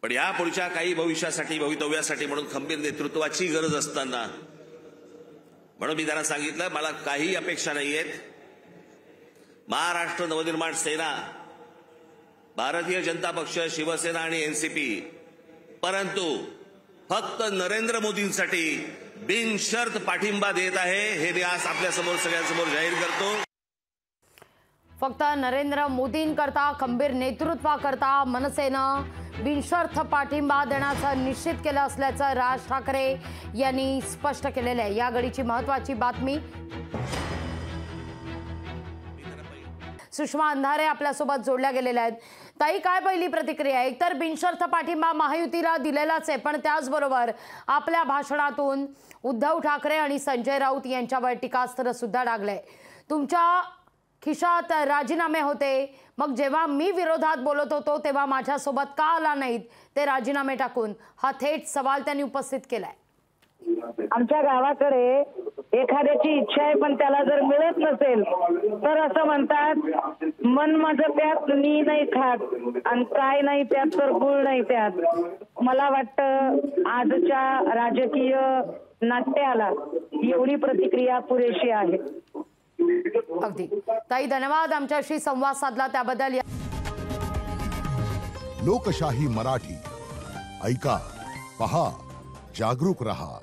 पण या पुढच्या काही भविष्यासाठी भवितव्यासाठी म्हणून खंबीर नेतृत्वाची गरज असताना म्हणून मी त्यांना सांगितलं मला काही अपेक्षा नाहीयेत। महाराष्ट्र नवनिर्माण सेना, भारतीय जनता पक्ष, शिवसेना आणि एनसीपी, परंतु फक्त नरेंद्र मोदींसाठी बिनशर्त पाठिंबा देत आहे हे मी आज आपल्या समोर सगळ्यांसमोर जाहीर करतो। फक्त नरेंद्र मोदींकरता खंबीर नेतृत्वाकरता मनसेनं बिनशर्त पाठिंबा देण्याचं निश्चित केलं असल्याचं राज ठाकरे यांनी स्पष्ट केलेलं आहे। या घडीची महत्त्वाची बातमी। सुषमा अंधारे आपल्यासोबत जोडल्या गेलेल्या आहेत। ताई, काय पहिली प्रतिक्रिया? एकतर बिनशर्त पाठिंबा महायुतीला दिलेलाच आहे, पण त्याचबरोबर आपल्या भाषणातून उद्धव ठाकरे आणि संजय राऊत यांच्यावर टीकास्त्र सुद्धा डागलंय। तुमच्या खिशात राजीनामे होते, मग जेव्हा मी विरोधात बोलत होतो तेव्हा माझ्यासोबत का आला नाहीत ते राजीनामे टाकून? हा थेट सवाल त्यांनी उपस्थित केलाय। आमच्या गावाकडे एखाद्याची इच्छा आहे पण त्याला जर मिळत नसेल तर असं म्हणतात, मन माझं प्यात मी नाही खात आणि काय नाही प्यात तर गुळ नाही प्यात। मला वाटतं आजच्या राजकीय नाट्याला एवढी प्रतिक्रिया पुरेशी आहे। अगदी ताई, धन्यवाद आमच्याशी संवाद साधला त्याबद्दल। लोकशाही मराठी ऐका, पहा, जागरूक रहा।